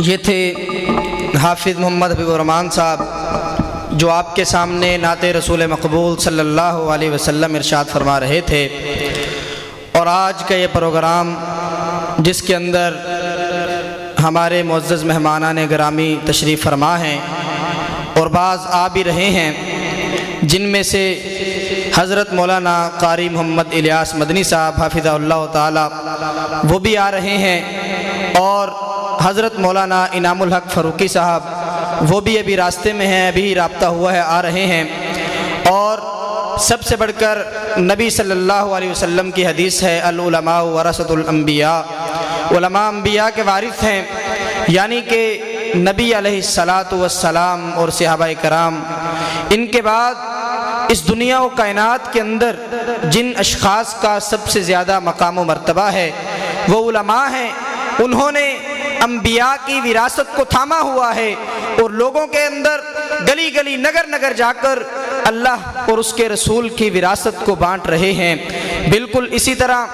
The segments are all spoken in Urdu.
یہ تھے حافظ محمد حبیب الرحمن صاحب جو آپ کے سامنے نعت رسول مقبول صلی اللہ علیہ وسلم ارشاد فرما رہے تھے۔ اور آج کا یہ پروگرام جس کے اندر ہمارے معزز مہمانان گرامی تشریف فرما ہیں اور بعض آ بھی رہے ہیں، جن میں سے حضرت مولانا قاری محمد الیاس مدنی صاحب حافظہ اللہ تعالی وہ بھی آ رہے ہیں، اور حضرت مولانا انعام الحق فاروقی صاحب وہ بھی ابھی راستے میں ہیں، ابھی رابطہ ہوا ہے، آ رہے ہیں۔ اور سب سے بڑھ کر نبی صلی اللہ علیہ وسلم کی حدیث ہے العلماء ورثۃ الانبیاء، علماء انبیاء کے وارث ہیں، یعنی کہ نبی علیہ السلام اور صحابہ کرام، ان کے بعد اس دنیا و کائنات کے اندر جن اشخاص کا سب سے زیادہ مقام و مرتبہ ہے وہ علماء ہیں۔ انہوں نے انبیاء کی وراثت کو تھاما ہوا ہے اور لوگوں کے اندر گلی گلی نگر نگر جا کر اللہ اور اس کے رسول کی وراثت کو بانٹ رہے ہیں۔ بالکل اسی طرح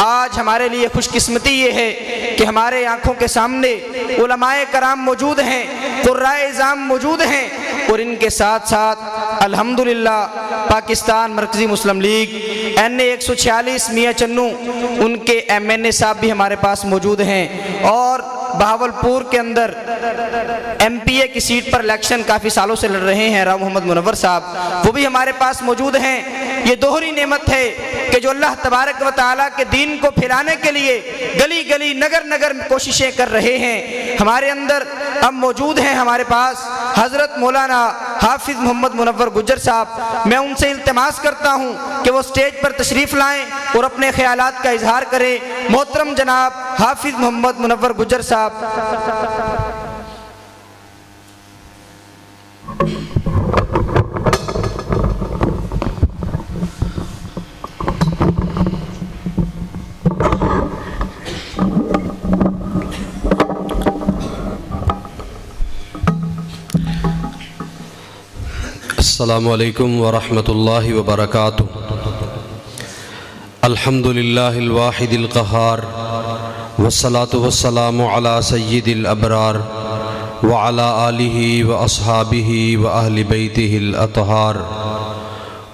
آج ہمارے لیے خوش قسمتی یہ ہے کہ ہمارے آنکھوں کے سامنے علماء کرام موجود ہیں، قرائے اعظام موجود ہیں، اور ان کے ساتھ ساتھ الحمدللہ پاکستان مرکزی مسلم لیگ NA 146 میاں چنو ان کے MNA صاحب بھی ہمارے پاس موجود ہیں، اور بہاولپور کے اندر MPA کی سیٹ پر الیکشن کافی سالوں سے لڑ رہے ہیں راؤ محمد منور صاحب، وہ بھی ہمارے پاس موجود ہیں۔ یہ دوہری نعمت ہے کہ جو اللہ تبارک و تعالیٰ کے دین کو پھیلانے کے لیے گلی گلی نگر نگر کوششیں کر رہے ہیں۔ ہمارے اندر اب موجود ہیں ہمارے پاس حضرت مولانا حافظ محمد منور گجر صاحب، میں ان سے التماس کرتا ہوں کہ وہ سٹیج پر تشریف لائیں اور اپنے خیالات کا اظہار کریں۔ محترم جناب حافظ محمد منور گجر صاحب۔ السلام علیکم ورحمۃ اللہ وبرکاتہ۔ الحمد للہ الواحد القہار والصلاة والسلام علی سید الابرار وعلی آلہ واصحابہ واہل بیتہ الاطہار۔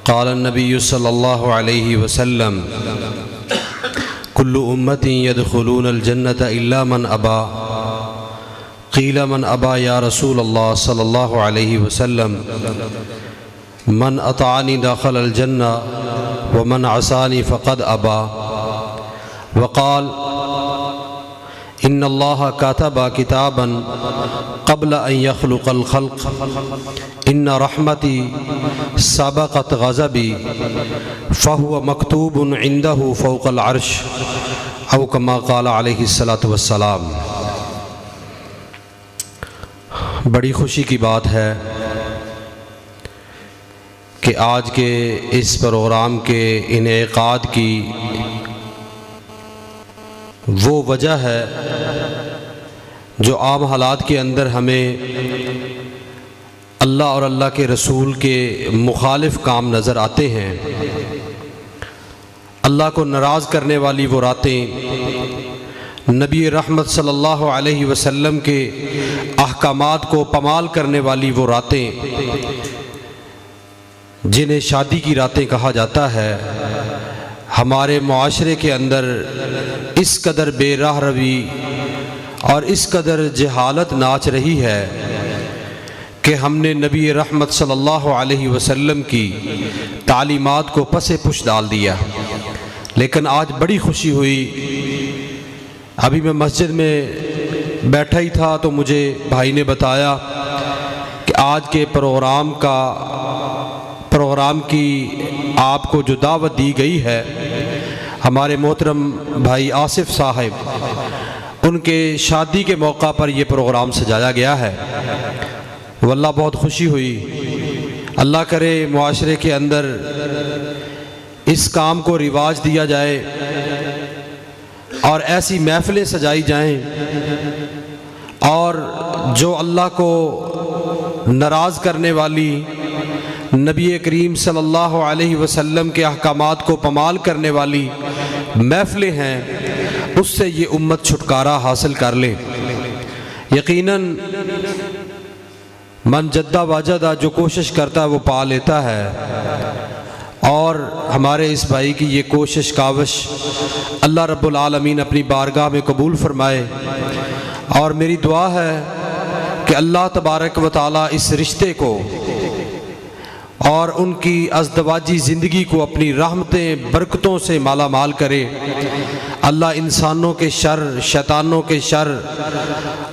قال النبی صلی اللہ علیہ وسلم کل امتی یدخلون الجنة الا من ابا قیل من ابا یا رسول اللہ صلی اللہ علیہ وسلم من اطاعنی دخل الجنہ ومن عصانی فقد ابا۔ وقال ان اللہ کاتب کتابا قبل ان یخلق الخلق ان رحمتی سبقت غضبی فهو مکتوب عنده فوق العرش او کما قال علیہ الصلاۃ والسلام۔ بڑی خوشی کی بات ہے کہ آج کے اس پروگرام کے انعقاد کی وہ وجہ ہے جو عام حالات کے اندر ہمیں اللہ اور اللہ کے رسول کے مخالف کام نظر آتے ہیں۔ اللہ کو ناراض کرنے والی وہ راتیں، نبی رحمت صلی اللہ علیہ وسلم کے احکامات کو پامال کرنے والی وہ راتیں جنہیں شادی کی راتیں کہا جاتا ہے، ہمارے معاشرے کے اندر اس قدر بے راہ روی اور اس قدر جہالت ناچ رہی ہے کہ ہم نے نبی رحمت صلی اللہ علیہ وسلم کی تعلیمات کو پس پش ڈال دیا۔ لیکن آج بڑی خوشی ہوئی، ابھی میں مسجد میں بیٹھا ہی تھا تو مجھے بھائی نے بتایا کہ آج کے پروگرام کی آپ کو جو دعوت دی گئی ہے، ہمارے محترم بھائی آصف صاحب ان کے شادی کے موقع پر یہ پروگرام سجایا گیا ہے۔ واللہ بہت خوشی ہوئی۔ اللہ کرے معاشرے کے اندر اس کام کو رواج دیا جائے اور ایسی محفلیں سجائی جائیں اور جو اللہ کو ناراض کرنے والی، نبی کریم صلی اللہ علیہ وسلم کے احکامات کو پامال کرنے والی محفلیں ہیں، اس سے یہ امت چھٹکارا حاصل کر لے۔ یقیناً من جدہ واجدہ، جو کوشش کرتا ہے وہ پا لیتا ہے، اور ہمارے اس بھائی کی یہ کوشش کاوش اللہ رب العالمین اپنی بارگاہ میں قبول فرمائے۔ اور میری دعا ہے کہ اللہ تبارک و تعالیٰ اس رشتے کو اور ان کی ازدواجی زندگی کو اپنی رحمتیں برکتوں سے مالا مال کرے۔ اللہ انسانوں کے شر، شیطانوں کے شر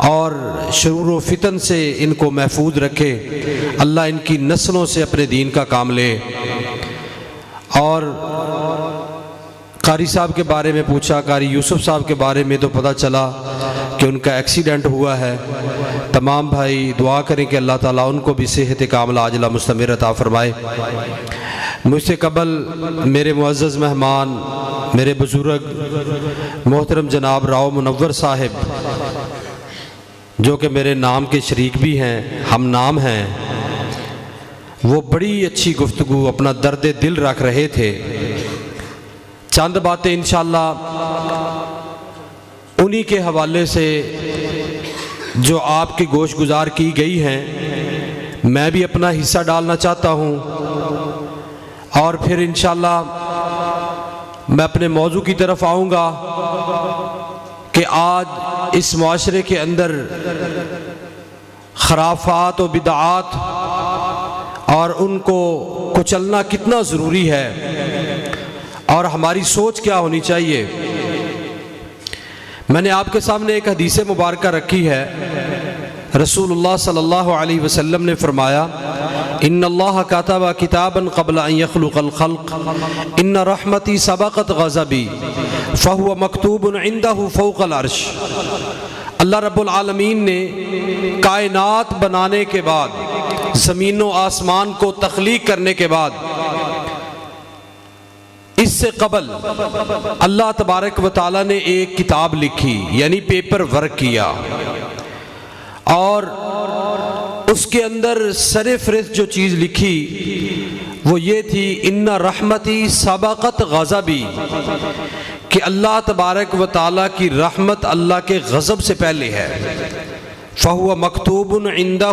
اور شرور و فتن سے ان کو محفوظ رکھے۔ اللہ ان کی نسلوں سے اپنے دین کا کام لے۔ اور قاری صاحب کے بارے میں پوچھا، قاری یوسف صاحب کے بارے میں تو پتہ چلا کہ ان کا ایکسیڈنٹ ہوا ہے۔ تمام بھائی دعا کریں کہ اللہ تعالیٰ ان کو بھی صحت کاملہ عاجلہ مستمر عطا فرمائے۔ مجھ سے قبل میرے معزز مہمان، میرے بزرگ محترم جناب راؤ منور صاحب، جو کہ میرے نام کے شریک بھی ہیں، ہم نام ہیں، وہ بڑی اچھی گفتگو، اپنا درد دل رکھ رہے تھے۔ چند باتیں انشاءاللہ انہی کے حوالے سے جو آپ کی گوش گزار کی گئی ہیں، میں بھی اپنا حصہ ڈالنا چاہتا ہوں، اور پھر انشاءاللہ میں اپنے موضوع کی طرف آؤں گا کہ آج اس معاشرے کے اندر خرافات و بدعات اور ان کو کچلنا کتنا ضروری ہے، اور ہماری سوچ کیا ہونی چاہیے۔ میں نے آپ کے سامنے ایک حدیث مبارکہ رکھی ہے۔ رسول اللہ صلی اللہ علیہ وسلم نے فرمایا، ان اللہ کتب کتابا قبل ان یخلق الخلق، ان رحمتی سبقت غضبی فہو مکتوب عنده فوق العرش۔ اللہ رب العالمین نے کائنات بنانے کے بعد، زمین و آسمان کو تخلیق کرنے کے بعد، اس سے قبل اللہ تبارک و تعالیٰ نے ایک کتاب لکھی، یعنی پیپر ورک کیا، اور اس کے اندر سر فہرست جو چیز لکھی وہ یہ تھی، ان رحمتی سبقت غضبی، کہ اللہ تبارک و تعالیٰ کی رحمت اللہ کے غضب سے پہلے ہے۔ فہو مکتوب عندہ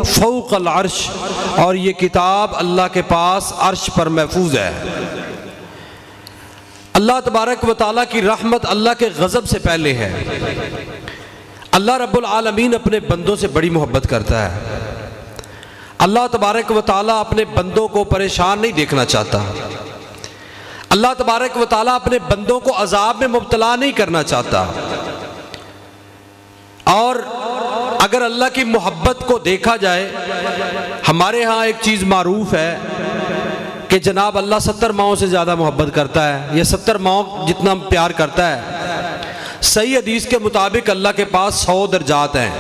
فوق العرش، اور یہ کتاب اللہ کے پاس عرش پر محفوظ ہے۔ اللہ تبارک و تعالیٰ کی رحمت اللہ کے غضب سے پہلے ہے۔ اللہ رب العالمین اپنے بندوں سے بڑی محبت کرتا ہے۔ اللہ تبارک و تعالیٰ اپنے بندوں کو پریشان نہیں دیکھنا چاہتا۔ اللہ تبارک و تعالیٰ اپنے بندوں کو عذاب میں مبتلا نہیں کرنا چاہتا۔ اور اگر اللہ کی محبت کو دیکھا جائے، ہمارے ہاں ایک چیز معروف ہے کہ جناب اللہ 70 ماؤں سے زیادہ محبت کرتا ہے، یا 70 ماؤں جتنا پیار کرتا ہے۔ صحیح حدیث کے مطابق اللہ کے پاس 100 درجات ہیں،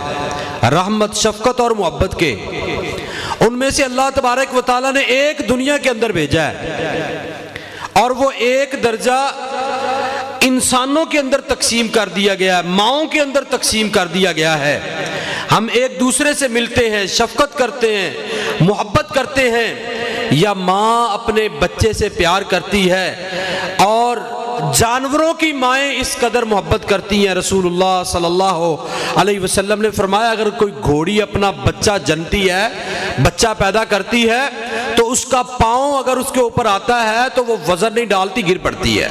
رحمت، شفقت اور محبت کے۔ ان میں سے اللہ تبارک و تعالیٰ نے ایک دنیا کے اندر بھیجا ہے، اور وہ ایک درجہ انسانوں کے اندر تقسیم کر دیا گیا ہے، ماؤں کے اندر تقسیم کر دیا گیا ہے۔ ہم ایک دوسرے سے ملتے ہیں، شفقت کرتے ہیں، محبت کرتے ہیں، یا ماں اپنے بچے سے پیار کرتی ہے، اور جانوروں کی مائیں اس قدر محبت کرتی ہیں۔ رسول اللہ صلی اللہ علیہ وسلم نے فرمایا، اگر کوئی گھوڑی اپنا بچہ جنتی ہے، بچہ پیدا کرتی ہے، تو اس کا پاؤں اگر اس کے اوپر آتا ہے تو وہ وزن نہیں ڈالتی، گر پڑتی ہے۔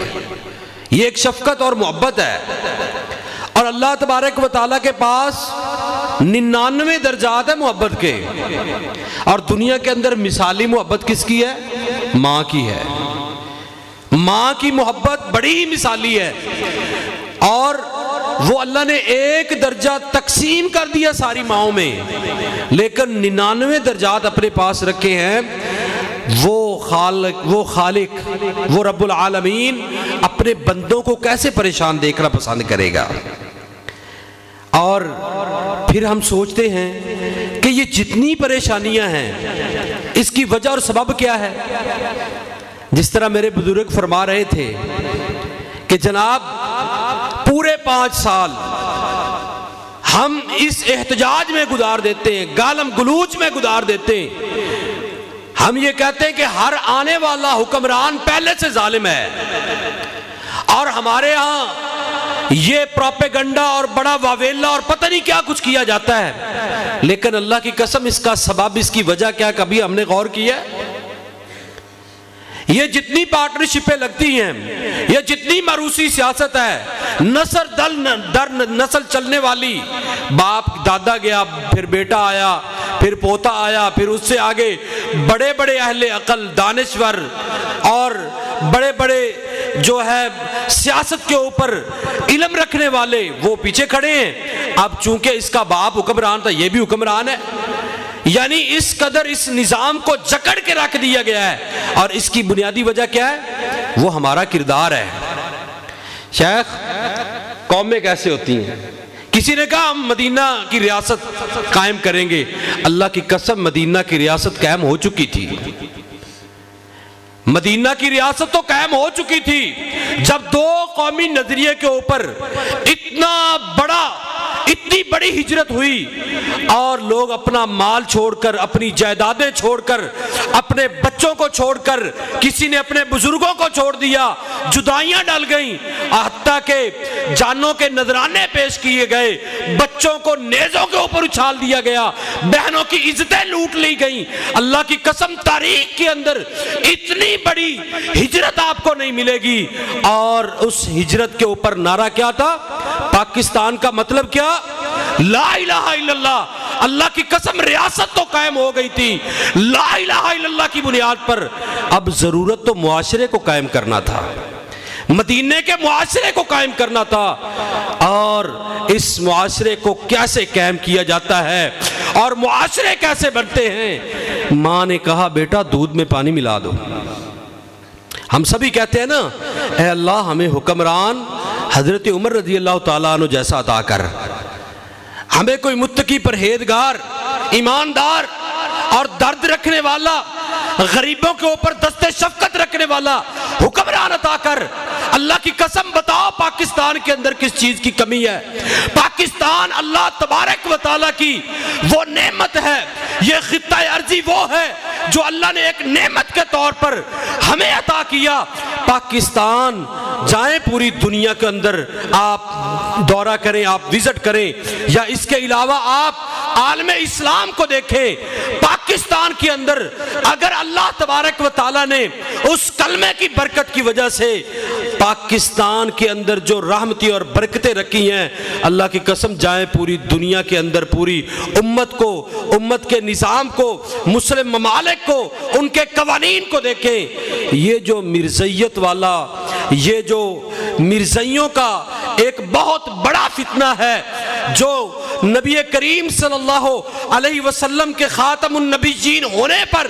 یہ ایک شفقت اور محبت ہے۔ اور اللہ تبارک و تعالیٰ کے پاس 99 درجات ہیں محبت کے، اور دنیا کے اندر مثالی محبت کس کی ہے؟ ماں کی ہے۔ ماں کی محبت بڑی مثالی ہے، اور وہ اللہ نے ایک درجہ تقسیم کر دیا ساری ماؤں میں، لیکن 99 درجات اپنے پاس رکھے ہیں۔ وہ خالق وہ رب العالمین اپنے بندوں کو کیسے پریشان دیکھنا پسند کرے گا؟ اور پھر ہم سوچتے ہیں کہ یہ جتنی پریشانیاں ہیں، اس کی وجہ اور سبب کیا ہے؟ جس طرح میرے بزرگ فرما رہے تھے کہ جناب پورے 5 سال ہم اس احتجاج میں گزار دیتے ہیں، گالم گلوچ میں گزار دیتے ہیں۔ ہم یہ کہتے ہیں کہ ہر آنے والا حکمران پہلے سے ظالم ہے، اور ہمارے ہاں یہ پروپیگنڈا اور بڑا واویلا اور پتہ نہیں کیا کچھ کیا جاتا ہے، لیکن اللہ کی قسم اس کا سبب، اس کی وجہ کیا کبھی ہم نے غور کیا ہے؟ یہ جتنی پارٹنرشپیں لگتی ہیں، یہ جتنی مروسی سیاست ہے، نسل در نسل چلنے والی، باپ دادا گیا، پھر بیٹا آیا، پھر پوتا آیا، پھر اس سے آگے بڑے بڑے اہل عقل، دانشور اور بڑے بڑے جو ہے سیاست کے اوپر علم رکھنے والے، وہ پیچھے کھڑے ہیں۔ اب چونکہ اس کا باپ حکمران تھا، یہ بھی حکمران ہے، یعنی اس قدر اس نظام کو جکڑ کے رکھ دیا گیا ہے، اور اس کی بنیادی وجہ کیا ہے؟ وہ ہمارا کردار ہے۔ شیخ، قومیں کیسے ہوتی ہیں؟ کسی نے کہا ہم مدینہ کی ریاست قائم کریں گے، اللہ کی قسم مدینہ کی ریاست قائم ہو چکی تھی، مدینہ کی ریاست تو قائم ہو چکی تھی جب دو قومی نظریے کے اوپر اتنی بڑی ہجرت ہوئی، اور لوگ اپنا مال چھوڑ کر، اپنی جائیدادیں چھوڑ کر، اپنے بچوں کو چھوڑ کر، کسی نے اپنے بزرگوں کو چھوڑ دیا، جدائیاں ڈل گئیں، حتیٰ کہ جانوں کے نذرانے پیش کیے گئے، بچوں کو نیزوں کے اوپر اچھال دیا گیا، بہنوں کی عزتیں لوٹ لی گئیں۔ اللہ کی قسم تاریخ کے اندر اتنی بڑی ہجرت آپ کو نہیں ملے گی، اور اس ہجرت کے اوپر نعرہ کیا تھا؟ پاکستان کا مطلب کیا؟ لا الہ الا اللہ۔ اللہ کی قسم ریاست تو قائم ہو گئی تھی لا الہ الا اللہ کی بنیاد پر، اب ضرورت تو معاشرے کو قائم کرنا تھا، مدینے کے معاشرے کو قائم کرنا تھا، اور اس معاشرے کو کیسے قائم کیا جاتا ہے اور معاشرے کیسے بنتے ہیں؟ ماں نے کہا بیٹا دودھ میں پانی ملا دو۔ ہم سبھی کہتے ہیں نا، اے اللہ ہمیں حکمران حضرت عمر رضی اللہ تعالیٰ عنہ جیسا عطا کر، ہمیں کوئی متقی پرہیزگار، ایماندار اور درد رکھنے والا، غریبوں کے اوپر دست شفقت رکھنے والا حکمران عطا کر۔ اللہ کی قسم بتاؤ پاکستان کے اندر کس چیز کی کمی ہے؟ پاکستان اللہ تبارک و تعالیٰ کی وہ نعمت ہے، یہ خطہ ارضی وہ ہے جو اللہ نے ایک نعمت کے طور پر ہمیں عطا کیا۔ پاکستان جائیں پوری دنیا کے اندر، آپ دورہ کریں، آپ وزٹ کریں، یا اس کے علاوہ آپ عالم اسلام کو دیکھیں، پاکستان کے اندر اگر اللہ تبارک و تعالیٰ نے اس کلمے کی برکت کی وجہ سے پاکستان کے اندر جو رحمتی اور برکتیں رکھی ہیں، اللہ کی قسم جائیں پوری دنیا کے اندر پوری امت کو، امت کے نظام کو، مسلم ممالک کو، ان کے قوانین کو دیکھیں۔ یہ جو مرزیت والا، یہ جو مرزائیوں کا ایک بہت بڑا فتنہ ہے، جو نبی کریم صلی اللہ علیہ وسلم کے خاتم النبیین ہونے پر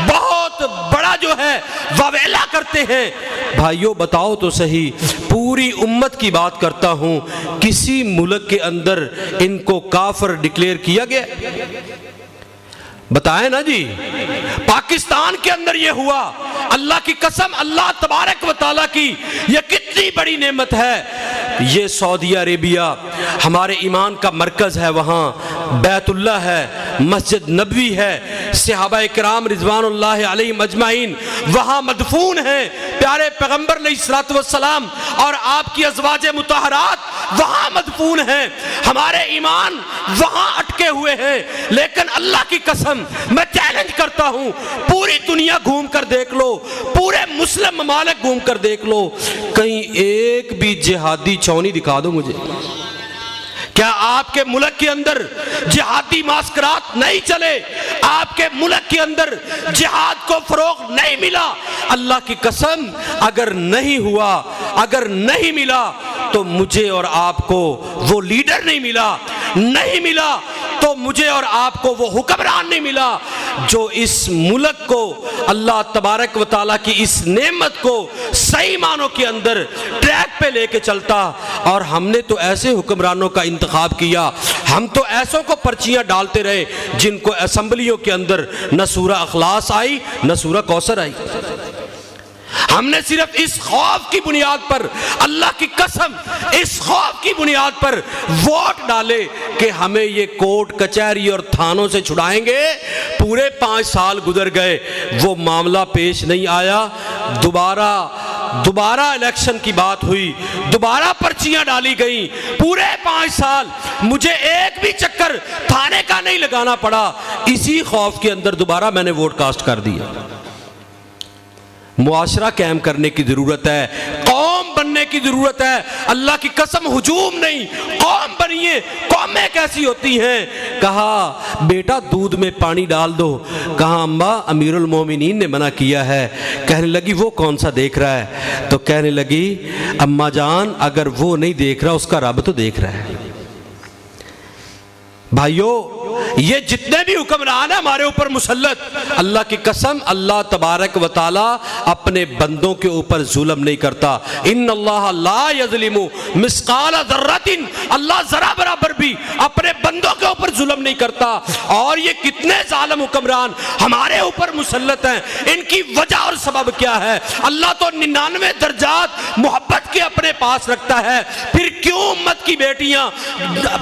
بہت بڑا جو ہے واویلا کرتے ہیں۔ بھائیو بتاؤ تو صحیح، پوری امت کی بات کرتا ہوں، کسی ملک کے اندر ان کو کافر ڈکلیئر کیا گیا؟ بتائیں نا جی، پاکستان کے اندر یہ ہوا۔ اللہ کی قسم اللہ تبارک و تعالیٰ کی یہ کتنی بڑی نعمت ہے۔ یہ سعودی عربیہ ہمارے ایمان کا مرکز ہے، وہاں بیت اللہ ہے، مسجد نبوی ہے، صحابہ کرام رضوان اللہ علیہم اجمعین وہاں مدفون ہیں، پیارے پیغمبر علیہ الصلوۃ والسلام اور آپ کی ازواج مطہرات وہاں مدفون ہیں، ہمارے ایمان وہاں اٹکے ہوئے ہیں۔ لیکن اللہ کی قسم میں چیلنج کرتا ہوں، پوری دنیا گھوم کر دیکھ لو، پورے مسلم ممالک گھوم کر دیکھ لو، کہیں ایک بھی جہادی چھاؤنی دکھا دو مجھے۔ کیا آپ کے ملک کے اندر جہادی معسکرات نہیں چلے؟ آپ کے ملک کے اندر جہاد کو فروغ نہیں ملا؟ اللہ کی قسم اگر نہیں ہوا، اگر نہیں ملا تو مجھے اور آپ کو وہ لیڈر نہیں ملا، نہیں ملا تو مجھے اور آپ کو وہ حکمران نہیں ملا جو اس ملک کو اللہ تبارک و تعالیٰ کی اس نعمت کو صحیح معنوں کے اندر ٹریک پہ لے کے چلتا۔ اور ہم نے تو ایسے حکمرانوں کا انتخاب کیا، ہم تو ایسوں کو پرچیاں ڈالتے رہے جن کو اسمبلیوں کے اندر نہ سورہ اخلاص آئی نہ سورہ کوثر آئی۔ ہم نے صرف اس خوف کی بنیاد پر، اللہ کی قسم اس خوف کی بنیاد پر ووٹ ڈالے کہ ہمیں یہ کورٹ کچہری اور تھانوں سے چھڑائیں گے۔ پورے 5 سال گزر گئے، وہ معاملہ پیش نہیں آیا۔ دوبارہ دوبارہ الیکشن کی بات ہوئی، دوبارہ پرچیاں ڈالی گئیں، پورے 5 سال مجھے ایک بھی چکر تھانے کا نہیں لگانا پڑا۔ اسی خوف کے اندر دوبارہ میں نے ووٹ کاسٹ کر دیا۔ معاشرہ قائم کرنے کی ضرورت ہے، قوم بننے کی ضرورت ہے۔ اللہ کی قسم ہجوم نہیں، قوم بنیے۔ قومیں کیسی ہوتی ہیں؟ کہا بیٹا دودھ میں پانی ڈال دو۔ کہا اماں امیر المومنین نے منع کیا ہے۔ کہنے لگی وہ کون سا دیکھ رہا ہے؟ تو کہنے لگی اماں جان اگر وہ نہیں دیکھ رہا اس کا رب تو دیکھ رہا ہے۔ بھائیو یہ جتنے بھی حکمران ہیں ہمارے اوپر مسلط، اللہ کی قسم اللہ تبارک و تعالی اپنے بندوں کے اوپر ظلم نہیں کرتا۔ ان اللہ لا یظلم مثقال ذرۃ، اللہ ذرا برابر بھی اپنے بندوں کے اوپر ظلم نہیں کرتا۔ اور یہ کتنے ظالم حکمران ہمارے اوپر مسلط ہیں، ان کی وجہ اور سبب کیا ہے؟ اللہ تو 99 درجات محبت کے اپنے پاس رکھتا ہے، پھر کیوں امت کی بیٹیاں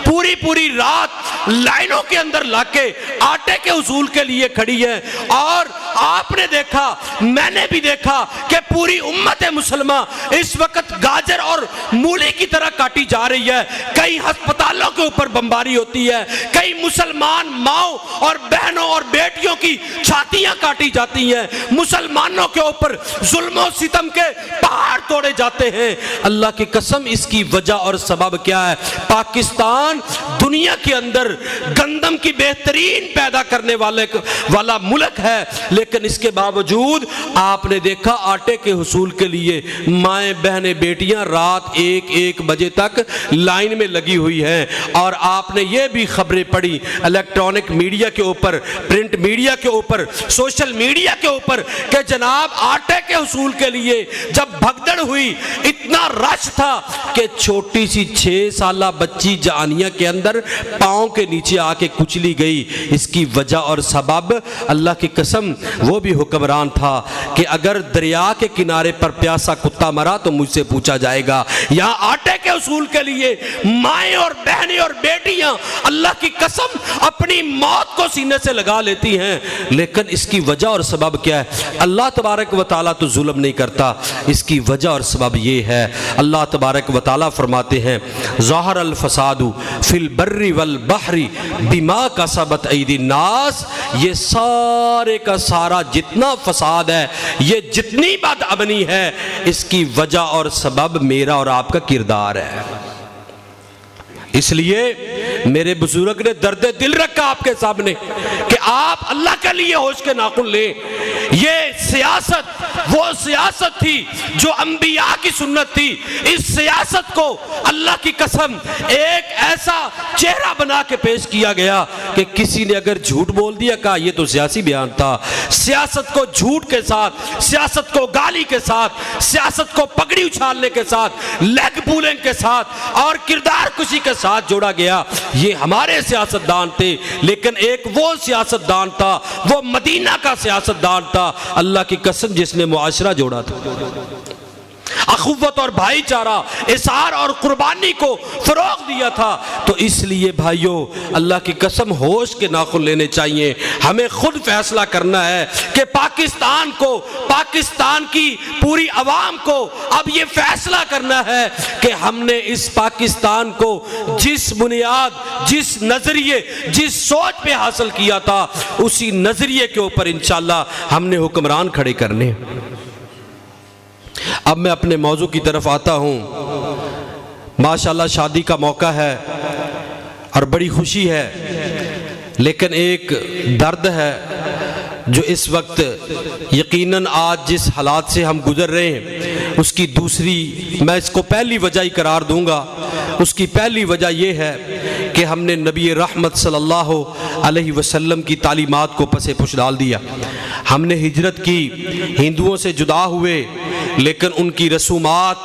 پوری رات لائنوں کے اندر لا کے آٹے کے حصول کے لیے کھڑی ہے؟ اور آپ نے دیکھا، میں نے بھی دیکھا کہ پوری امت مسلمہ اس وقت گاجر اور مولی کی طرح کاٹی جا رہی ہے۔ کئی ہسپتالوں کے اوپر بمباری ہوتی ہے، کئی مسلمان ماؤں اور بہنوں اور بیٹیوں کی چھاتیاں کاٹی جاتی ہیں، مسلمانوں کے اوپر ظلم و ستم کے پہاڑ توڑے جاتے ہیں۔ اللہ کی قسم اس کی وجہ اور سبب کیا ہے؟ پاکستان دنیا کے اندر گندم کی بہترین پیدا کرنے والا ملک ہے، لیکن اس کے باوجود آپ نے دیکھا آٹے کے حصول کے لیے مائیں بہنیں بیٹیاں رات 1 بجے تک لائن میں لگی ہوئی ہیں۔ اور آپ نے یہ بھی خبریں پڑھی الیکٹرانک میڈیا کے اوپر، پرنٹ میڈیا کے اوپر، سوشل میڈیا کے اوپر کہ جناب آٹے کے حصول کے لیے جب بھگدڑ ہوئی اتنا رش تھا کہ چھوٹی سی 6 سالہ بچی جانیہ کے اندر پاؤں کے نیچے آ کے کچلی گئی۔ اس کی وجہ اور سبب اللہ کی قسم وہ بھی حکمران تھا کہ اگر دریا کے کنارے پر پیاسا کتا مرا تو مجھ سے پوچھا جائے گا۔ یہاں آٹے کے حصول کے لیے مائیں اور بہنیں اور بیٹیاں اللہ کی قسم اپنی موت کو سینے سے لگا لیتی ہیں، لیکن اس کی وجہ اور سبب کیا ہے؟ اللہ تبارک و تعالیٰ تو ظلم نہیں کرتا، اس کی وجہ اور سبب یہ ہے، اللہ تبارک و تعالیٰ فرماتے ہیں ظاہر الفساد فی البر والبحر بما کسبت ایدی الناس، یہ سارے کا سارا جتنا فساد ہے، یہ جتنی بدامنی ہے، اس کی وجہ اور سبب میرا اور آپ کا کردار ہے۔ اس لیے میرے بزرگ نے درد دل رکھا آپ کے سامنے کہ آپ اللہ کے لیے ہوش کے ناخن لیں۔ یہ سیاست وہ سیاست تھی جو انبیاء کی سنت تھی، اس سیاست کو اللہ کی قسم ایک ایسا چہرہ بنا کے پیش کیا گیا کہ کسی نے اگر جھوٹ بول دیا کہا یہ تو سیاسی بیان تھا۔ سیاست کو جھوٹ کے ساتھ، سیاست کو گالی کے ساتھ، سیاست کو پگڑی اچھالنے کے ساتھ، لیگ پولنگ کے ساتھ اور کردار کشی کے ساتھ جوڑا گیا۔ یہ ہمارے سیاستدان تھے، لیکن ایک وہ سیاستدان تھا، وہ مدینہ کا سیاستدان تھا اللہ کی قسم جس نے معاشرہ جوڑا تھا، اخوت اور بھائی چارہ، اظہار اور قربانی کو فروغ دیا تھا۔ تو اس لیے بھائیو اللہ کی قسم ہوش کے ناخن لینے چاہیے۔ ہمیں خود فیصلہ کرنا ہے کہ پاکستان کو، پاکستان کی پوری عوام کو اب یہ فیصلہ کرنا ہے کہ ہم نے اس پاکستان کو جس بنیاد، جس نظریے، جس سوچ پہ حاصل کیا تھا، اسی نظریے کے اوپر انشاءاللہ ہم نے حکمران کھڑے کرنے۔ اب میں اپنے موضوع کی طرف آتا ہوں۔ ماشاءاللہ شادی کا موقع ہے اور بڑی خوشی ہے، لیکن ایک درد ہے جو اس وقت یقیناً آج جس حالات سے ہم گزر رہے ہیں اس کی دوسری، میں اس کو پہلی وجہ ہی قرار دوں گا۔ اس کی پہلی وجہ یہ ہے کہ ہم نے نبی رحمت صلی اللہ علیہ وسلم کی تعلیمات کو پس پش ڈال دیا۔ ہم نے ہجرت کی، ہندوؤں سے جدا ہوئے، لیکن ان کی رسومات،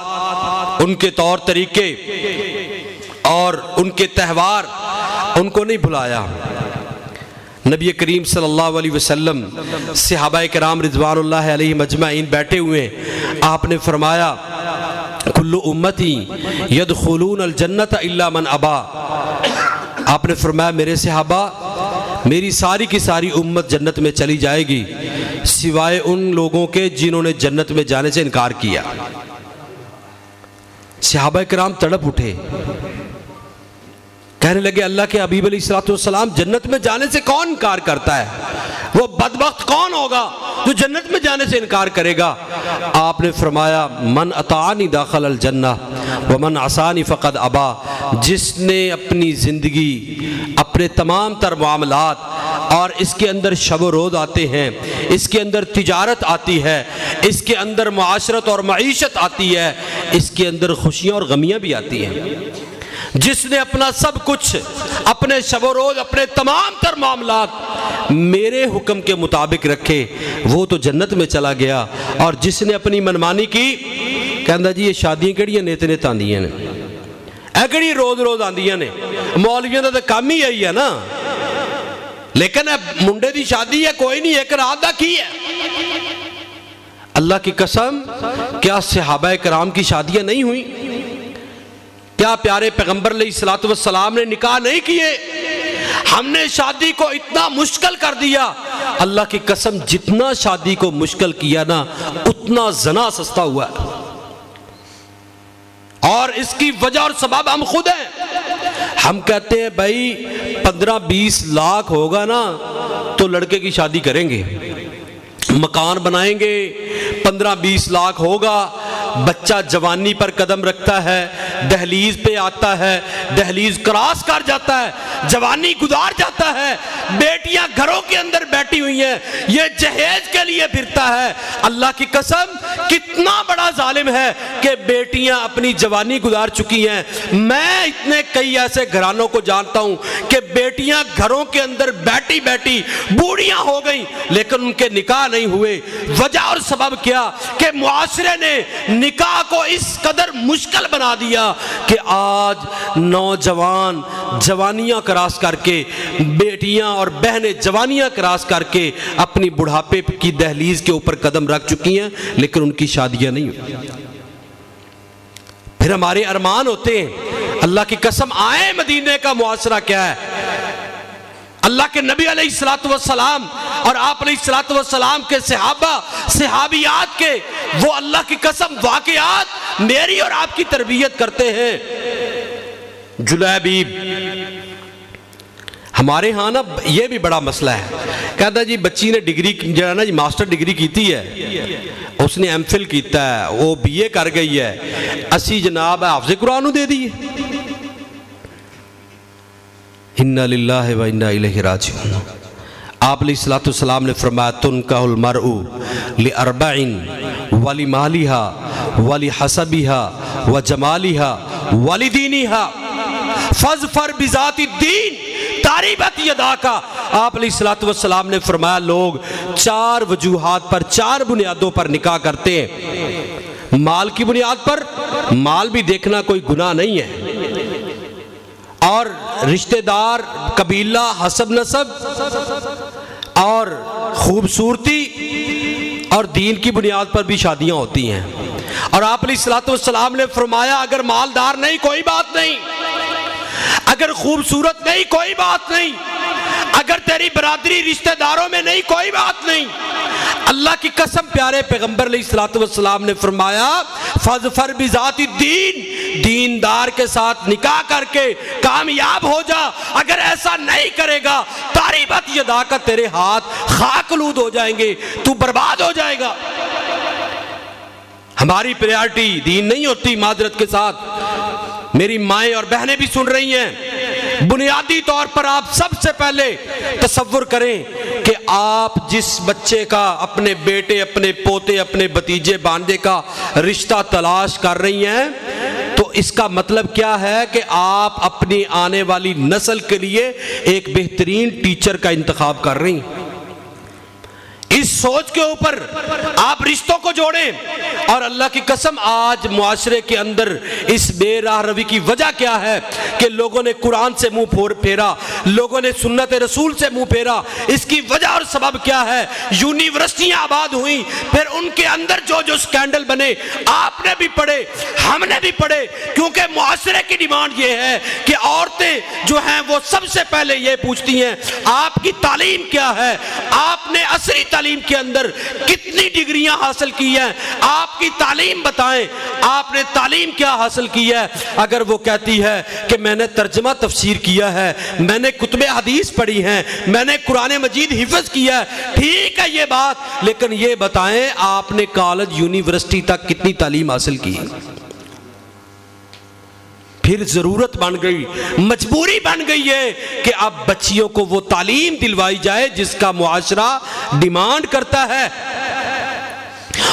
ان کے طور طریقے اور ان کے تہوار ان کو نہیں بھلایا۔ نبی کریم صلی اللہ علیہ وسلم، صحابہ کرام رضوان اللہ علیہ مجمعین بیٹھے ہوئے ہیں، آپ نے فرمایا کل امتی یدخلون الجنت الا من ابا۔ آپ نے فرمایا میرے صحابہ، میری ساری کی ساری امت جنت میں چلی جائے گی سوائے ان لوگوں کے جنہوں نے جنت میں جانے سے انکار کیا۔ صحابہ کرام تڑپ اٹھے، کہنے لگے اللہ کے حبیب علیہ الصلوۃ والسلام جنت میں جانے سے کون انکار کرتا ہے؟ وہ بدبخت کون ہوگا جو جنت میں جانے سے انکار کرے گا؟ آپ نے فرمایا من اطاعنی داخل الجنہ ومن عصانی فقد ابا، جس نے اپنی زندگی، اپنے تمام تر معاملات، اور اس کے اندر شب و روز آتے ہیں، اس کے اندر تجارت آتی ہے، اس کے اندر معاشرت اور معیشت آتی ہے، اس کے اندر خوشیاں اور غمیاں بھی آتی ہیں، جس نے اپنا سب کچھ، اپنے شب و روز، اپنے تمام تر معاملات میرے حکم کے مطابق رکھے، وہ تو جنت میں چلا گیا، اور جس نے اپنی منمانی کی، کہندا جی یہ شادیاں کیڑیاں نیت نیت آندیاں نے، اے کیڑی روز روز آندیاں نے، مولویاں دا تے کام ہی یہی ہے نا، لیکن منڈے دی شادی ہے کوئی نہیں، ایک رات دا کی ہے۔ اللہ کی قسم، کیا صحابہ کرام کی شادیاں نہیں ہوئیں؟ کیا پیارے پیغمبر علیہ الصلوۃ والسلام نے نکاح نہیں کیے؟ ہم نے شادی کو اتنا مشکل کر دیا، اللہ کی قسم جتنا شادی کو مشکل کیا نا اتنا زنا سستا ہوا ہے، اور اس کی وجہ اور سبب ہم خود ہیں۔ ہم کہتے ہیں بھائی 15-20 لاکھ ہوگا نا تو لڑکے کی شادی کریں گے، مکان بنائیں گے، 15-20 لاکھ ہوگا، بچہ جوانی پر قدم رکھتا ہے، دہلیز پہ آتا ہے، دہلیز کراس کر جاتا ہے، جوانی گزار جاتا ہے، بیٹیاں گھروں کے اندر بیٹھی ہوئی ہیں، یہ جہیز کے لیے پھرتا ہے۔ اللہ کی قسم کتنا بڑا ظالم ہے کہ بیٹیاں اپنی جوانی گزار چکی ہیں۔ میں اتنے کئی ایسے گھرانوں کو جانتا ہوں کہ بیٹیاں گھروں کے اندر بیٹھی بیٹھی بوڑھیاں ہو گئیں لیکن ان کے نکاح نہیں ہوئے۔ وجہ اور سبب کیا کہ معاشرے نے نکاح کو اس قدر مشکل بنا دیا کہ آج نوجوان جوانیاں کراس کر کے، بیٹیاں اور بہنیں جوانیاں کراس کر کے اپنی بڑھاپے کی دہلیز کے اوپر قدم رکھ چکی ہیں لیکن ان کی شادیاں نہیں ہوئی۔ پھر ہمارے ارمان ہوتے ہیں، اللہ کی قسم آئے مدینے کا معاشرہ کیا ہے؟ اللہ کے نبی علیہ الصلوۃ والسلام اور آپ علیہ الصلوۃ والسلام کے صحابہ صحابیات کے وہ اللہ کی قسم واقعات میری اور آپ کی تربیت کرتے ہیں۔ جلیبیب، ہمارے ہاں نا یہ بھی بڑا مسئلہ ہے، کہتا جی بچی نے ڈگری جو ہے نا جی ماسٹر ڈگری کیتی ہے، اس نے ایم فل کیتا ہے، وہ بی اے کر گئی ہے، اسی جناب حافظ قرآن دے دیئے۔ اِنَّا لِلَّهِ وَإِنَّا إِلَيْهِ راجعون۔ آپ علیہ الصلوۃ والسلام نے فرمایا تُنْکَحُ الْمَرْءُ لِأَرْبَعٍ وَلِمَالِهَا وَلِحَسَبِهَا وَجَمَالِهَا وَلِدِينِهَا فَاظْفَرْ بِذَاتِ الدِّينِ تَرِبَتْ يَدَاكَ۔ آپ علیہ الصلوۃ والسلام نے فرمایا لوگ 4 وجوہات پر، 4 بنیادوں پر نکاح کرتے ہیں۔ مال کی بنیاد پر، مال بھی دیکھنا کوئی گناہ نہیں ہے، اور رشتہ دار، قبیلہ، حسب نسب، اور خوبصورتی اور دین کی بنیاد پر بھی شادیاں ہوتی ہیں۔ اور آپ علیہ الصلوۃ والسلام نے فرمایا اگر مالدار نہیں کوئی بات نہیں، اگر خوبصورت نہیں کوئی بات نہیں، اگر تیری برادری رشتہ داروں میں نہیں کوئی بات نہیں۔ اللہ کی قسم پیارے پیغمبر علیہ الصلوۃ والسلام نے فرمایا فَاظْفَرْ بِذَاتِ الدِّينِ، دیندار کے ساتھ نکاح کر کے کامیاب ہو جا، اگر ایسا نہیں کرے گا تَرِبَتْ يَدَاكَ، تیرے ہاتھ خاک آلود ہو جائیں گے، تو برباد ہو جائے گا۔ ہماری پریارٹی دین نہیں ہوتی، معذرت کے ساتھ میری مائیں اور بہنیں بھی سن رہی ہیں، بنیادی طور پر آپ سب سے پہلے تصور کریں کہ آپ جس بچے کا، اپنے بیٹے، اپنے پوتے، اپنے بھتیجے بانجے کا رشتہ تلاش کر رہی ہیں تو اس کا مطلب کیا ہے کہ آپ اپنی آنے والی نسل کے لیے ایک بہترین ٹیچر کا انتخاب کر رہی ہیں۔ اس سوچ کے اوپر آپ رشتوں کو جوڑیں۔ اور اللہ کی قسم آج معاشرے کے اندر اس بے راہ روی کی وجہ کیا ہے کہ لوگوں نے قرآن سے منہ پھیرا، لوگوں نے سنت رسول سے منہ پھیرا۔ اس کی وجہ اور سبب کیا ہے؟ یونیورسٹیاں آباد ہوئیں، پھر ان کے اندر جو جو سکینڈل بنے آپ نے بھی پڑھے، ہم نے بھی پڑھے، کیونکہ معاشرے کی ڈیمانڈ یہ ہے کہ عورتیں جو ہیں وہ سب سے پہلے یہ پوچھتی ہیں آپ کی تعلیم کیا ہے، آپ نے عصری تعلیم کے اندر کتنی ڈگریاں حاصل کی ہیں، آپ کی تعلیم بتائیں، آپ نے تعلیم کیا حاصل کی ہے؟ اگر وہ کہتی ہے کہ میں نے ترجمہ تفسیر کیا ہے، میں نے کتب حدیث پڑھی ہیں، میں نے قرآن مجید حفظ کیا ہے، ٹھیک ہے یہ بات، لیکن یہ بتائیں آپ نے کالج یونیورسٹی تک کتنی تعلیم حاصل کی؟ پھر ضرورت بن گئی، مجبوری بن گئی ہے کہ اب بچیوں کو وہ تعلیم دلوائی جائے جس کا معاشرہ ڈیمانڈ کرتا ہے،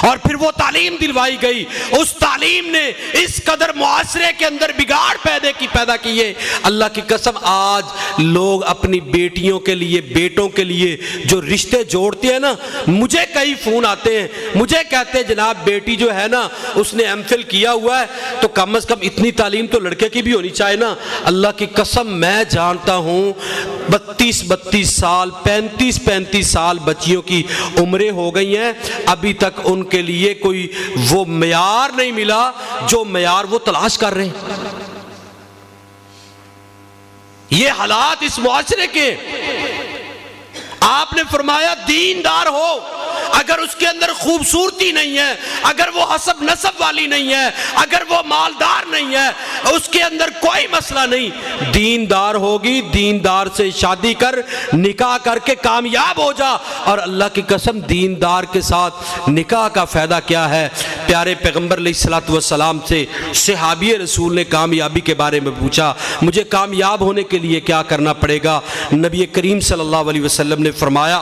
اور پھر وہ تعلیم دلوائی گئی۔ اس تعلیم نے اس قدر معاشرے کے اندر بگاڑ پیدا کیے، اللہ کی قسم آج لوگ اپنی بیٹیوں کے لیے، بیٹوں کے لیے جو رشتے جوڑتے ہیں نا، مجھے کئی فون آتے ہیں، مجھے کہتے ہیں جناب بیٹی جو ہے نا اس نے ایم فل کیا ہوا ہے تو کم از کم اتنی تعلیم تو لڑکے کی بھی ہونی چاہیے نا۔ اللہ کی قسم میں جانتا ہوں 32 سال 35 سال بچیوں کی عمریں ہو گئی ہیں، ابھی تک ان کے لیے کوئی وہ معیار نہیں ملا جو معیار وہ تلاش کر رہے ہیں۔ یہ حالات اس معاشرے کے، آپ نے فرمایا دیندار ہو، اگر اس کے اندر خوبصورتی نہیں ہے، اگر وہ حسب نسب والی نہیں ہے، اگر وہ مالدار نہیں ہے، اس کے اندر کوئی مسئلہ نہیں، دیندار ہوگی، دیندار سے شادی کر، نکاح کر کے کامیاب ہو جا۔ اور اللہ کی قسم دیندار کے ساتھ نکاح کا فائدہ کیا ہے؟ پیارے پیغمبر علیہ الصلوۃ والسلام سے صحابی رسول نے کامیابی کے بارے میں پوچھا، مجھے کامیاب ہونے کے لیے کیا کرنا پڑے گا؟ نبی کریم صلی اللہ علیہ وسلم نے فرمایا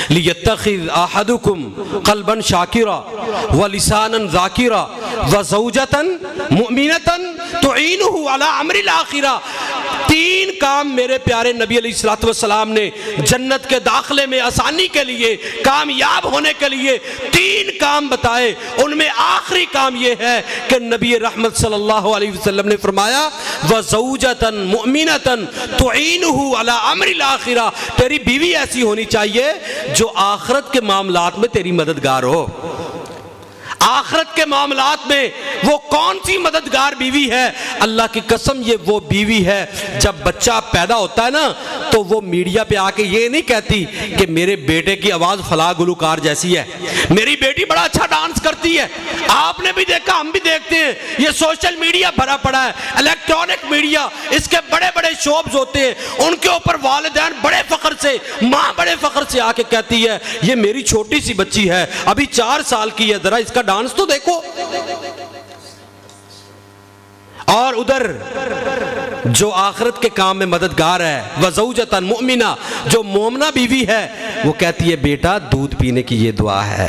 لِيَتَّخِذْ أَحَدُكُمْ قَلْبًا شَاكِرًا وَلِسَانًا ذَاكِرًا وَزَوْجَةً مُؤْمِنَةً تُعِينُهُ عَلَىٰ أَمْرِ الْآخِرَةِ۔ تین کام میرے پیارے نبی علیہ الصلوۃ والسلام نے جنت کے داخلے میں آسانی کے لیے، کامیاب ہونے کے لیے تین کام بتائے، ان میں آخری کام یہ ہے کہ نبی رحمت صلی اللہ علیہ وسلم نے فرمایا وَزَوْجَةً مُؤْمِنَةً تُعِينُهُ عَلَىٰ أَمْرِ الْآخِرَةِ، تیری بیوی ایسی ہونی چاہیے جو آخرت کے معاملات میں تیری مددگار ہو۔ آخرت کے معاملات میں وہ کون سی مددگار بیوی ہے؟ اللہ کی قسم یہ وہ بیوی ہے جب بچہ پیدا ہوتا ہے نا تو وہ میڈیا پہ آ کے یہ نہیں کہتی کہ میرے بیٹے کی آواز فلاں گلوکار جیسی ہے، میری بیٹی بڑا اچھا ڈانس کرتی ہے۔ آپ نے بھی دیکھا، ہم بھی دیکھتے ہیں، یہ سوشل میڈیا بھرا پڑا ہے، الیکٹرانک میڈیا، اس کے بڑے بڑے شوبز ہوتے ہیں، ان کے اوپر والدین بڑے فخر سے، ماں بڑے فخر سے آ کے کہتی ہے یہ میری چھوٹی سی بچی ہے، ابھی 4 سال کی ہے، ذرا اس کا ڈانس تو دیکھو۔ اور ادھر جو آخرت کے کام میں مددگار ہے وَزَوْجَةً مُؤْمِنَةً، جو مومنہ بیوی ہے، وہ کہتی ہے بیٹا دودھ پینے کی یہ دعا ہے،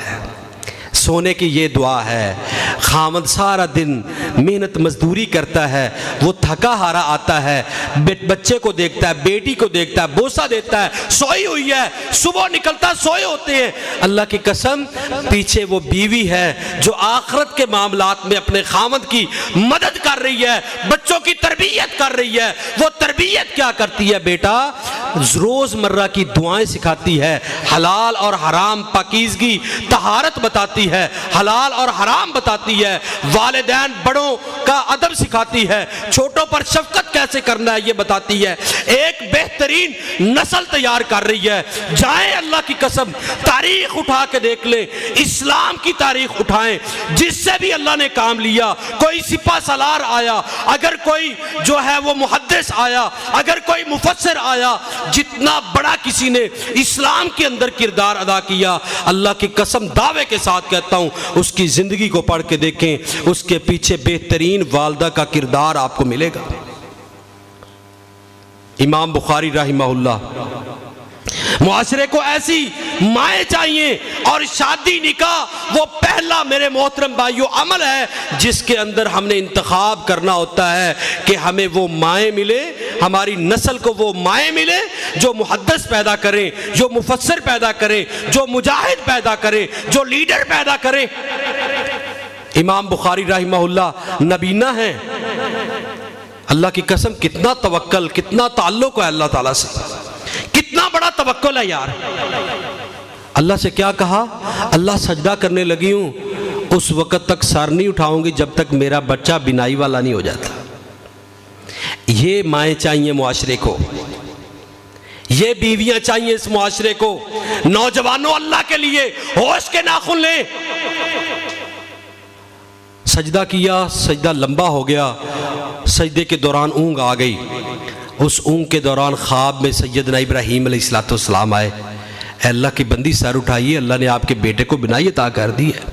سونے کی یہ دعا ہے۔ خامد سارا دن محنت مزدوری کرتا ہے، وہ تھکا ہارا آتا ہے، بچے کو دیکھتا ہے، بیٹی کو دیکھتا ہے، بوسہ دیتا ہے، سوئی ہوئی ہے، صبح نکلتا سوئے ہوتے ہیں۔ اللہ کی قسم پیچھے وہ بیوی ہے جو آخرت کے معاملات میں اپنے خامد کی مدد کر رہی ہے، بچوں کی تربیت کر رہی ہے۔ وہ تربیت کیا کرتی ہے بیٹا؟ روز مرہ کی دعائیں سکھاتی ہے، حلال اور حرام، پاکیزگی، طہارت بتاتی ہے، حلال اور حرام بتاتی ہے، والدین بڑوں کا ادب سکھاتی ہے، چھوٹوں پر شفقت کیسے کرنا ہے یہ بتاتی ہے، ایک بہترین نسل تیار کر رہی ہے۔ جائیں اللہ کی قسم تاریخ اٹھا کے دیکھ لیں، اسلام کی تاریخ اٹھائیں، جس سے بھی اللہ نے کام لیا، کوئی سپہ سالار آیا، اگر کوئی جو ہے وہ محدث آیا، اگر کوئی مفسر آیا، جتنا بڑا کسی نے اسلام کے اندر کردار ادا کیا، اللہ کی قسم دعوے کے ساتھ کہتا ہوں اس کی زندگی کو پڑھ کے دیکھیں، اس کے پیچھے بہترین والدہ کا کردار آپ کو ملے گا۔ امام بخاری رحمہ اللہ، معاشرے کو ایسی مائیں چاہیے، اور شادی نکاح وہ پہلا میرے محترم بھائیو عمل ہے جس کے اندر ہم نے انتخاب کرنا ہوتا ہے کہ ہمیں وہ مائیں ملے، ہماری نسل کو وہ مائیں ملے جو محدث پیدا کریں، جو مفسر پیدا کریں، جو مجاہد پیدا کریں، جو لیڈر پیدا کریں۔ امام بخاری رحمہ اللہ نبینا ہیں، اللہ کی قسم کتنا توکل، کتنا تعلق ہے اللہ تعالیٰ سے، کتنا بڑا توکل ہے یار۔ اللہ سے کیا کہا؟ اللہ سجدہ کرنے لگی ہوں، اس وقت تک سر نہیں اٹھاؤں گی جب تک میرا بچہ بینائی والا نہیں ہو جاتا۔ یہ مائیں چاہیے معاشرے کو، یہ بیویاں چاہیے اس معاشرے کو۔ نوجوانوں اللہ کے لیے ہوش کے ناخن لیں۔ سجدہ کیا، سجدہ لمبا ہو گیا، سجدے کے دوران اونگ آ گئی۔ اس اونگ کے دوران خواب میں سیدنا ابراہیم علیہ السلام آئے، اے اللہ کی بندی سر اٹھائیے، اللہ نے آپ کے بیٹے کو بینائی عطا کر دی ہے۔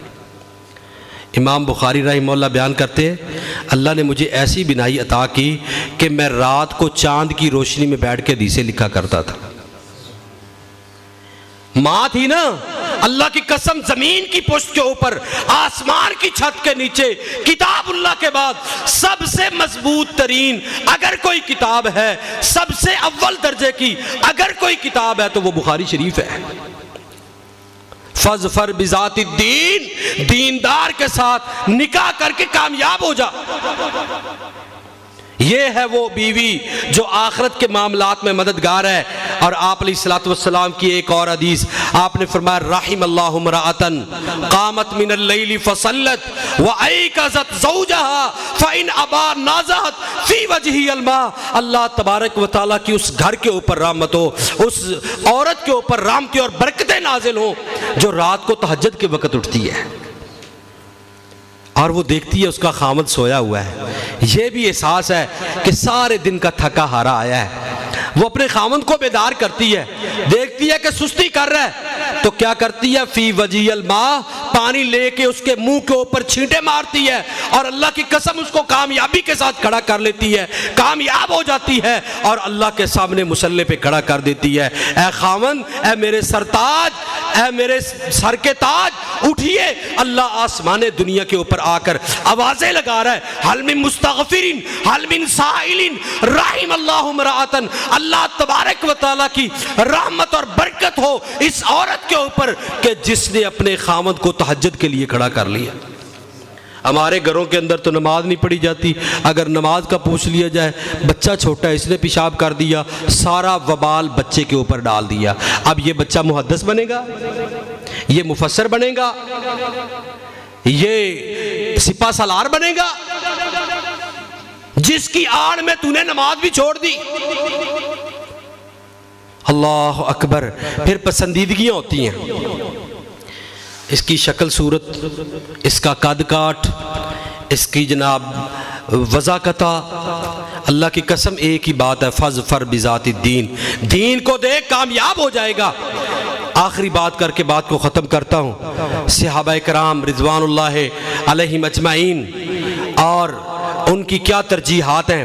امام بخاری رحمہ اللہ بیان کرتے ہیں اللہ نے مجھے ایسی بینائی عطا کی کہ میں رات کو چاند کی روشنی میں بیٹھ کے حدیثیں لکھا کرتا تھا۔ ماں تھی نا، اللہ کی قسم زمین کی پشت کے اوپر، آسمان کی چھت کے نیچے، کتاب اللہ کے بعد سب سے مضبوط ترین اگر کوئی کتاب ہے، سب سے اول درجے کی اگر کوئی کتاب ہے تو وہ بخاری شریف ہے۔ فَاظْفَرْ بِذَاتِ الدِّین، دیندار کے ساتھ نکاح کر کے کامیاب ہو جا۔ یہ ہے وہ بیوی جو آخرت کے معاملات میں مددگار ہے۔ اور آپ علیہ السلام کی ایک اور حدیث، آپ نے فرمایا رحم اللہ امرأۃ قامت من اللیل فصلت وایقظت زوجہا فإن ابا نازعت فی وجہہ الماء۔ اللہ تبارک و تعالیٰ کی اس گھر کے اوپر رحمت ہو، اس عورت کے اوپر رحمتیں اور برکتیں نازل ہوں جو رات کو تہجد کے وقت اٹھتی ہے اور وہ دیکھتی ہے اس کا خامد سویا ہوا ہے۔ یہ بھی احساس ہے کہ سارے دن کا تھکا ہارا آیا ہے، وہ اپنے خامد کو بیدار کرتی ہے، دیکھتی ہے کہ سستی کر رہا ہے تو کیا کرتی ہے فی وجی الماء، پانی لے کے اس کے منہ کے اوپر چھینٹے مارتی ہے اور اللہ کی قسم اس کو کامیابی کے ساتھ کھڑا کر لیتی ہے، کامیاب ہو جاتی ہے اور اللہ کے سامنے مصلی پہ کھڑا کر دیتی ہے۔ اے خامن، اے میرے سرتاج، اے میرے سر کے تاج، اٹھئے۔ اللہ آسمان دنیا کے اوپر آ کر آوازیں لگا رہا ہے، حل من مستغفرین حل من سائلین رحم اللہ امرأۃ۔ اللہ تبارک و تعالیٰ کی رحمت اور برکت ہو اس عورت کے اوپر کہ جس نے اپنے خامد کو تہجد کے لیے کھڑا کر لیا۔ ہمارے گھروں کے اندر تو نماز نہیں پڑھی جاتی، اگر نماز کا پوچھ لیا جائے، بچہ چھوٹا ہے اس نے پیشاب کر دیا، سارا وبال بچے کے اوپر ڈال دیا۔ اب یہ بچہ محدث بنے گا، یہ مفسر بنے گا، یہ سپاہ سالار بنے گا، جس کی آڑ میں تو نے نماز بھی چھوڑ دی۔ اللہ اکبر۔ پھر پسندیدگیاں ہوتی ہیں، اس کی شکل صورت، اس کا قد کاٹ، اس کی جناب وضاقتہ۔ اللہ کی قسم ایک ہی بات ہے، فَاظْفَرْ بِذَاتِ الدِّین، دین کو دیکھ کامیاب ہو جائے گا۔ آخری بات کر کے بات کو ختم کرتا ہوں۔ صحابہ کرام رضوان اللہ علیہم اجمعین اور ان کی کیا ترجیحات ہیں۔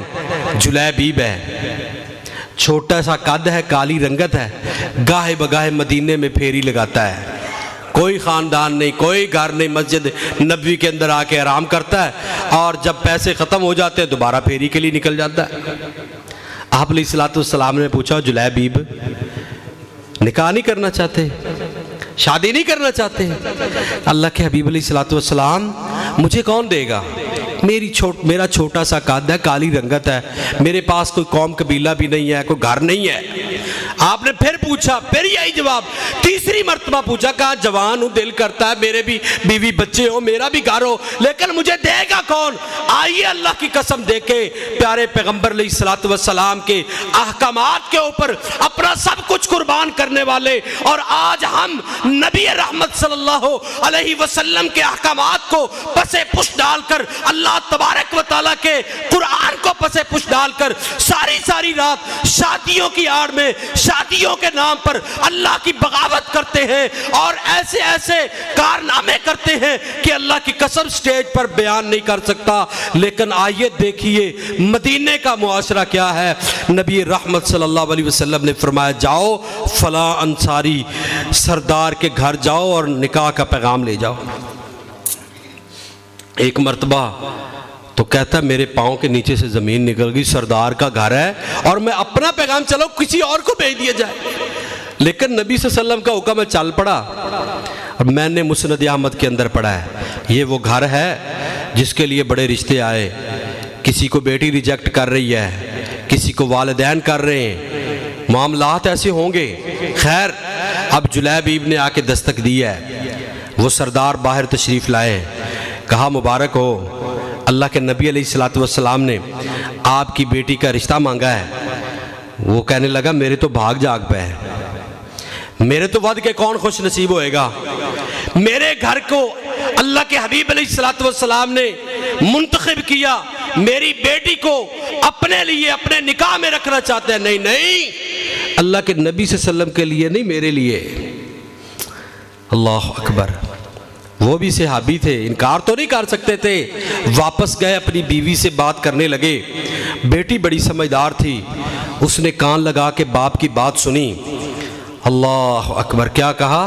جلیبیب ہے، چھوٹا سا قد ہے، کالی رنگت ہے، گاہے بگاہے مدینے میں پھیری لگاتا ہے، کوئی خاندان نہیں، کوئی گھر نہیں، مسجد نبوی کے اندر آ کے آرام کرتا ہے اور جب پیسے ختم ہو جاتے ہیں دوبارہ پھیری کے لیے نکل جاتا ہے۔ آپ علیہ السلام نے پوچھا جلیبیب نکاح نہیں کرنا چاہتے، شادی نہیں کرنا چاہتے؟ اللہ کے حبیب علیہ السلام مجھے کون دے گا، میرا چھوٹا سا قد ہے، کالی رنگت ہے، میرے پاس کوئی قوم قبیلہ بھی نہیں ہے، کوئی گھر نہیں ہے۔ آپ نے پھر پوچھا، پھر یہی جواب، تیسری مرتبہ پوچھا، کہا جوان ہوں، دل کرتا ہے میرے بھی بیوی بچے ہو، میرا بھی گھر ہو، لیکن مجھے دے گا کون؟ آئیے اللہ کی قسم دے کے پیارے پیغمبر علیہ السلام کے احکامات کے اوپر اپنا سب کچھ قربان کرنے والے، اور آج ہم نبی رحمت صلی اللہ علیہ وسلم کے احکامات کو پسے پش ڈال کر، اللہ تبارک و تعالیٰ کے قرآن کو پسے پش ڈال کر ساری رات شادیوں کی آڑ میں، شادیوں کے نام پر اللہ کی بغاوت کرتے ہیں اور ایسے کارنامے کرتے ہیں کہ اللہ کی قسم سٹیج پر بیان نہیں کر سکتا۔ لیکن آئیے دیکھیے مدینے کا معاشرہ کیا ہے۔ نبی رحمت صلی اللہ علیہ وسلم نے فرمایا، جاؤ فلاں انصاری سردار کے گھر جاؤ اور نکاح کا پیغام لے جاؤ۔ ایک مرتبہ تو کہتا ہے میرے پاؤں کے نیچے سے زمین نکل گئی، سردار کا گھر ہے اور میں اپنا پیغام چلو کسی اور کو بھیج دیا جائے، لیکن نبی صلی اللہ علیہ وسلم کا حکم ہے چل پڑا۔ اور میں نے مسند احمد کے اندر پڑھا ہے، یہ وہ گھر ہے جس کے لیے بڑے رشتے آئے، کسی کو بیٹی ریجیکٹ کر رہی ہے، کسی کو والدین کر رہے ہیں، معاملات ایسے ہوں گے۔ خیر اب جلیبیب نے آ کے دستک دی ہے، وہ سردار باہر تشریف لائے، کہا مبارک ہو، اللہ کے نبی علیہ السلام نے آپ کی بیٹی کا رشتہ مانگا ہے۔ وہ کہنے لگا میرے تو بھاگ جاگ پہ ہے، میرے تو ود کے کون خوش نصیب ہوئے گا، میرے گھر کو اللہ کے حبیب علیہ السلام نے منتخب کیا، میری بیٹی کو اپنے لیے اپنے نکاح میں رکھنا چاہتے ہیں، نہیں نہیں، اللہ کے نبی صلی اللہ علیہ وسلم کے لیے نہیں، میرے لیے۔ اللہ اکبر۔ وہ بھی صحابی تھے، انکار تو نہیں کر سکتے تھے، واپس گئے اپنی بیوی سے بات کرنے لگے۔ بیٹی بڑی سمجھدار تھی، اس نے کان لگا کے باپ کی بات سنی۔ اللہ اکبر، کیا کہا؟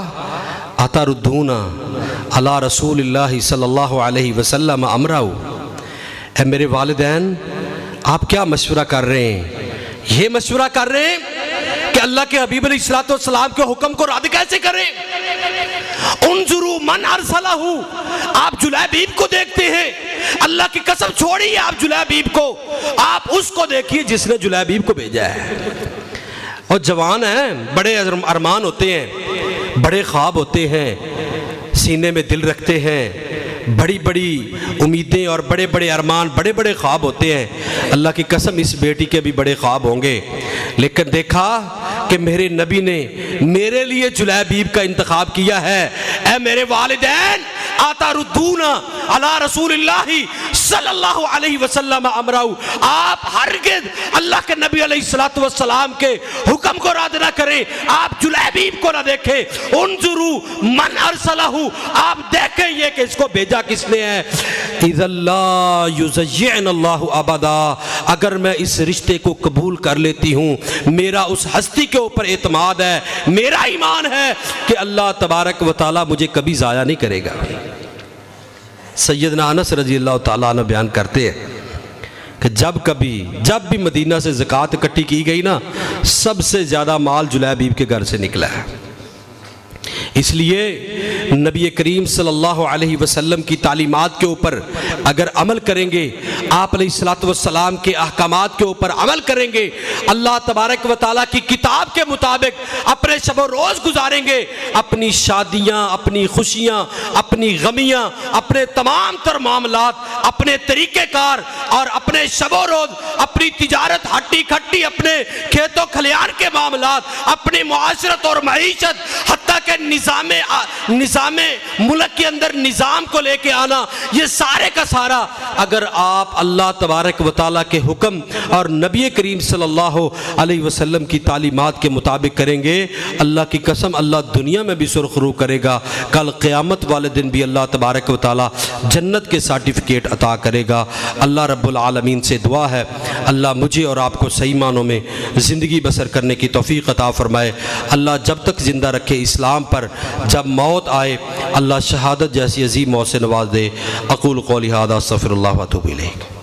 اتردون علی رسول اللہ صلی اللہ علیہ وسلم امرہ، اے میرے والدین آپ کیا مشورہ کر رہے ہیں؟ یہ مشورہ کر رہے ہیں کہ اللہ کے حبیب علیہ السلام کے حکم کو رد کیسے کریں؟ انظروا من ارسلہ، آپ جلیبیب کو دیکھتے ہیں، اللہ کی قسم چھوڑیے آپ جلیبیب کو، آپ اس کو دیکھیے جس نے جلیبیب کو بھیجا ہے۔ اور جوان ہیں، بڑے ارمان ہوتے ہیں، بڑے خواب ہوتے ہیں، سینے میں دل رکھتے ہیں، بڑی بڑی امیدیں اور بڑے بڑے ارمان، بڑے بڑے خواب ہوتے ہیں۔ اللہ کی قسم اس بیٹی کے بھی بڑے خواب ہوں گے، لیکن دیکھا کہ میرے نبی نے میرے لیے جلیبیب کا انتخاب کیا ہے۔ اے میرے والدین اتردون علی رسول اللہ صلی اللہ علیہ وسلم امرہ، آپ ہرگز اللہ کے نبی علیہ السلام کے حکم کو رد نہ کریں، آپ جلیبیب کو نہ دیکھیں۔ انظروا من ارسلہ، آپ دیکھیں یہ کہ اس کو بھیجا کس نے ہے۔ اذا لا یضیعن اللہ ابدا، اگر میں اس رشتے کو قبول کر لیتی ہوں، میرا اس ہستی کے اوپر اعتماد ہے، میرا ایمان ہے کہ اللہ تبارک و تعالی مجھے کبھی ضائع نہیں کرے گا۔ سیدنا انس رضی اللہ تعالیٰ عنہ بیان کرتے ہیں کہ جب بھی مدینہ سے زکوٰۃ اکٹھی کی گئی نا، سب سے زیادہ مال جلیبیب کے گھر سے نکلا ہے۔ اس لیے نبی کریم صلی اللہ علیہ وسلم کی تعلیمات کے اوپر اگر عمل کریں گے، آپ علیہ السلام کے احکامات کے اوپر عمل کریں گے، اللہ تبارک و تعالیٰ کی کتاب کے مطابق اپنے شب و روز گزاریں گے، اپنی شادیاں، اپنی خوشیاں، اپنی غمیاں، اپنے تمام تر معاملات، اپنے طریقہ کار اور اپنے شب و روز، اپنی تجارت ہٹی کھٹی، اپنے کھیت و کھلیان کے معاملات، اپنی معاشرت اور معیشت، حتیٰ کہ نظام ملک کے اندر نظام کو لے کے آنا، یہ سارے کا سارا اگر آپ اللہ تبارک و تعالیٰ کے حکم اور نبی کریم صلی اللہ علیہ وسلم کی تعلیمات کے مطابق کریں گے، اللہ کی قسم اللہ دنیا میں بھی سرخرو کرے گا، کل قیامت والے دن بھی اللہ تبارک و تعالیٰ جنت کے سرٹیفکیٹ عطا کرے گا۔ اللہ رب العالمین سے دعا ہے اللہ مجھے اور آپ کو صحیح معنوں میں زندگی بسر کرنے کی توفیق عطا فرمائے۔ اللہ جب تک زندہ رکھے اسلام پر، جب موت آئے اللہ شہادت جیسی عظیم موت سے نواز دے۔ اقول قولی ھذا استغفر اللہ و اتوب الیہ۔